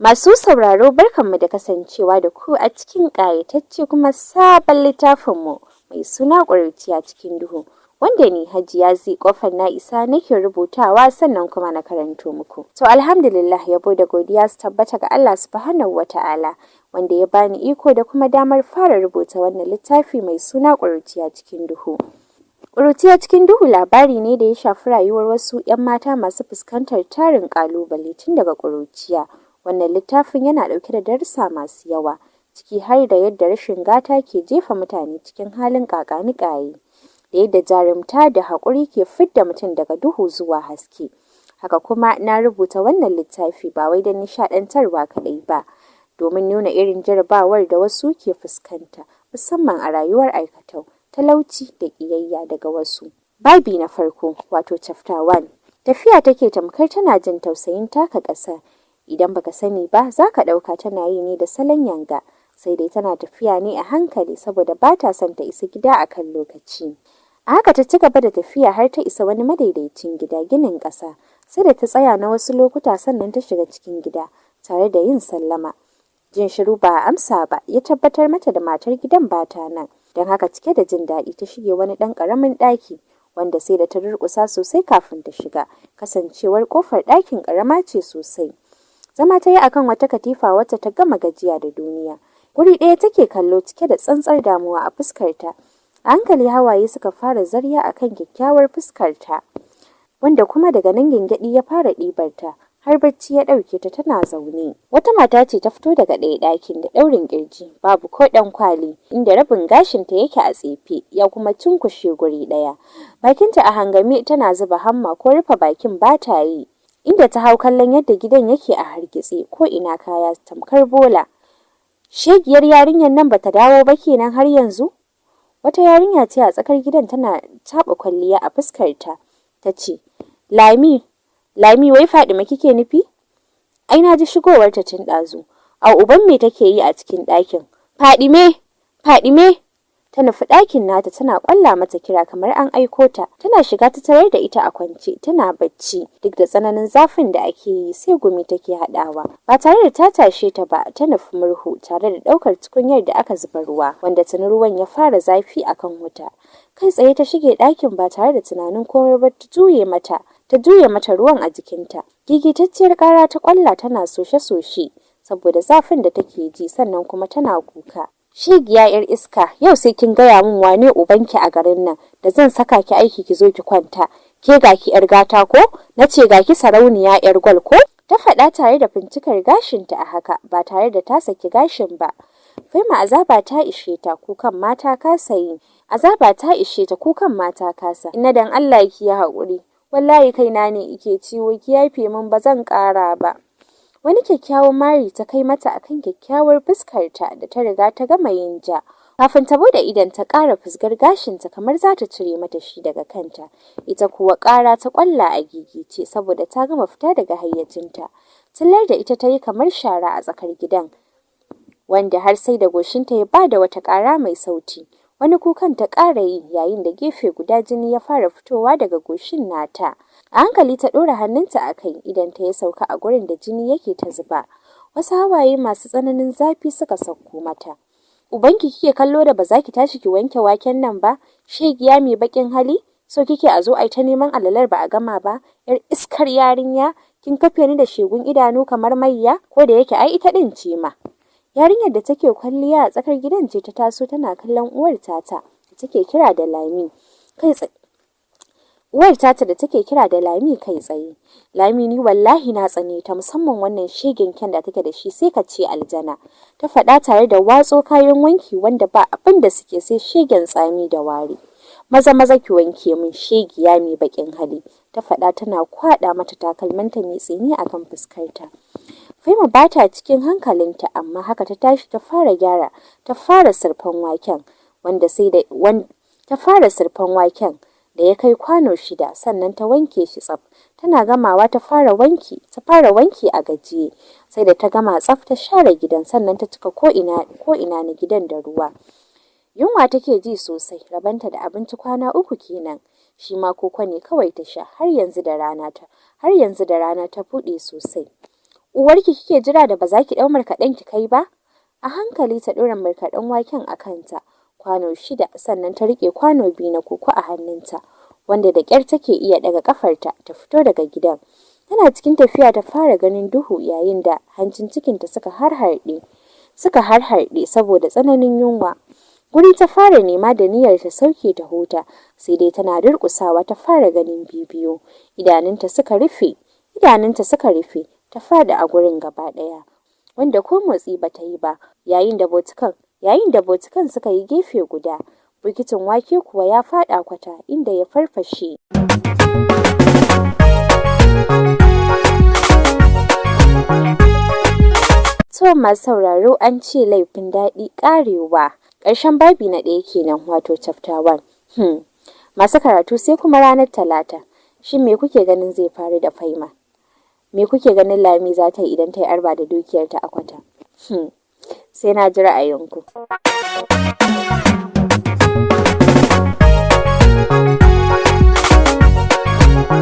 Masu sauraro barkanmu da kasancewa da ku a cikin ƙayatacce kuma sabon littafinmu mai suna Kuruciya Cikin Duhu, wanda ni Hajiya kofar na isa nake rubutawa sannan kuma na karanto muku. To alhamdulillah, yabo da godiya su tabbata ga Allah subhanahu wata'ala wanda ya bani iko da kuma damar fara rubuta wannan littafi mai suna Kuruciya Cikin Duhu. Kuruciya Cikin Duhu labari ne da ya shafi rayuwar wasu 'yan mata masu fuskantar tarin ƙalubale tun daga ƙuruciya. Wannan littafin yana ɗauke da darussa masu yawa, ciki har da yadda rashin gata ke jefa mutane cikin halin ƙaƙani-ƙayi, da yadda jarumta da haƙuri ke fidda mutum daga duhu zuwa haske. Haka kuma na rubuta wannan littafi ba wai don nishaɗantarwa kaɗai ba, domin nuna irin jarabawar da wasu ke fuskanta, musamman a rayuwar aikatau, talauci da ƙiyayya daga wasu. Babi na farko, wato chapter 1. Tafiya take tamkar tana jin tausayin taka ƙasa. Idan baka sani ba, za ka ɗauka tana yi ne da salon yanga, sai dai tana tafiya ne a hankali saboda ba ta son ta isa gida a kan lokaci. A haka ta ci gaba da tafiya har ta isa wani madaidaicin gida ginin ƙasa, sai da ta tsaya na wasu lokuta sannan ta shiga cikin gida tare da yin sallama. Jin shiru ba a amsa ba ya tabbatar mata da matar gidan ba ta nan, don haka cike da jin daɗi ta shige wani ɗan ƙaramin ɗaki, wanda sai da ta durƙusa sosai kafin ta shiga, kasancewar ƙofar ɗakin ƙarama ce sosai. Zama ta yi akan wata katifa wacce ta gama gajiya da duniya. Guri ɗaya take kallo cike da tsantsar damuwa a fuskarta. A hankali hawaye suka fara zarya akan kyakkyawar fuskarta, wanda kuma daga nan gyangyaɗi ya fara ɗibarta, har bacci ya ɗauke ta tana zaune. Wata mata ce ta fito daga ɗaya ɗakin da ɗaurin ƙirji, babu ko ɗan kwali, inda rabin gashinta yake a tsefe ya kuma cunkushe guri ɗaya. Bakinta a hangame tana zuba hamma ko rufe bakin ba ta yi. Inda ta hau kallon yadda gidan yake a hargitse, ko ina kaya tamkar bola. Shegiyar yarinyar nan bata dawo ba kenan har yanzu? Wata yarinya ce a tsakar gidan tana taɓa kwalliya a fuskarta. Ta ce, Lami wai Fadima kike nufi? Ai na ji shigowar ta tun ɗazu. A uban me take yi a cikin ɗakin? Fadime! Ta nufi ɗakin nata tana ƙwalla mata kira kamar an aiko ta. Tana shiga ta tarar da ita a kwance tana bacci, duk da tsananin zafin da ake yi sai gumi take haɗawa. Ba tare da ta tashe ta ba, ta nufi murhu tare da ɗaukar tukunyar da aka zuba ruwa, wanda tuni ruwan ya fara zafi akan wuta. Kai tsaye ta shige ɗakin ba tare da tunanin komai ba, ta juye mata ruwan a jikinta. Gigitacciyar ƙara ta ƙwalla tana soshe-soshe saboda zafin da take ji, sannan kuma tana kuka. Shegiya yar iska, yau sai kin gaya min wane ubanki a garin nan da zan saka ki aiki ki zo ki kwanta. Ke ga ki yar gata ko? Nace ga ki sarauniya yar gwal ko? Ta faɗa tare da fincikar gashinta a haka, ba tare da ta saki gashin ba. Faima azaba ta ishe ta kukan mata kasa. Inna dan Allah ki yi haƙuri. Wallahi kaina ne ike ciwo, ki yafe min, ba zan ƙara ba. Wani kyakkyawan mari ta kai mata akan kyakkyawar fuskarta da ta riga ta gama yin ja. Kafin ta bude idan ta ƙara fusgar gashinta kamar za ta cire mata shi daga kanta. Ita kuwa ƙara ta ƙwalla a gigice saboda ta gama fita daga hayyacinta. Tillar da ita ta yi kamar shara a tsakar gidan, wanda har sai da goshinta ya bada wata ƙara mai sauti. Wani kukan ta ƙara yi, yayin da gefe guda jini ya fara fitowa daga goshin nata. A hankali ta ɗora hannunta a kai, idan ta ya sauka a gurin da jini yake ta zuba. Wasu hawaye masu tsananin zafi suka sauko mata. Ubanki kike kallo da ba za ki tashi ki wanke waken nan ba? Shegiya mai bakin hali? So kike a zo ai ta neman alalar ba a gama ba? Yar iskar yarinya, kin kafe ni da shegun idanu kamar mayya, ko da yake ai ita din ce ma. Yarinyar da take kwalliya a tsakar gidan ce ta taso tana kallon uwar tata da take kira da Lami kai tsaye. Kai tsaye. Lami, ni wallahi na tsane ta, musamman wannan shegen kyan da take da shi sai ka ce aljana. Ta faɗa tare da watso kayan wanki wanda ba abin da suke sai shegen tsami da wari. Maza ki wanke min, shegiya mai bakin hali. Ta faɗa tana kwaɗa mata takalmanta mai tsini akan fuskarta. Faima ba ta cikin hankalinta, amma haka ta tashi ta fara sirfan waken da ya kai kwano 6, sannan ta wanke shi tsaf. Tana gamawa ta fara wanki a gajiye, sai da ta gama tsaf ta share gidan, sannan ta cika ko ina na gidan da ruwa. Yunwa take ji sosai, rabanta da abinci kwana 3 kenan. Shi ma koko ne kawai ta sha, har yanzu da rana ta buɗe sosai. Uwarki kike jira da ba za ki ɗau markaɗen ki kai ba? A hankali ta ɗora markaɗen waken a kanta, kwano 6, sannan ta riƙe kwano 2 na koko a hannunta, wanda da ƙyar take iya ɗaga ƙafarta ta fito daga gidan. Tana cikin tafiya ta fara ganin duhu yayin da hancin cikinta suka harharɗe saboda tsananin yunwa. Guri ta fara nema da niyyar ta sauke ta huta, sai dai tana durƙusawa ta fara ganin bibiyo. Idanunta suka rufe, ta faɗi a gurin gaba ɗaya, wanda ko motsi ba ta yi ba, yayin da botukan suka yi gefe guda. Bokitin wake kuwa ya faɗa kwata inda ya farfashe. To masu sauraro, an ce laifin daɗi ƙarewa. Ƙarshen babi na 1 kenan, wato chapter 1. Masu karatu sai kuma ranar Talata. Shin me kuke ganin zai faru da Faima? Me kuke ganin Lami za ta yi idan ta yi arba da dukiyarta a kwata? Sai na ji ra'ayinku.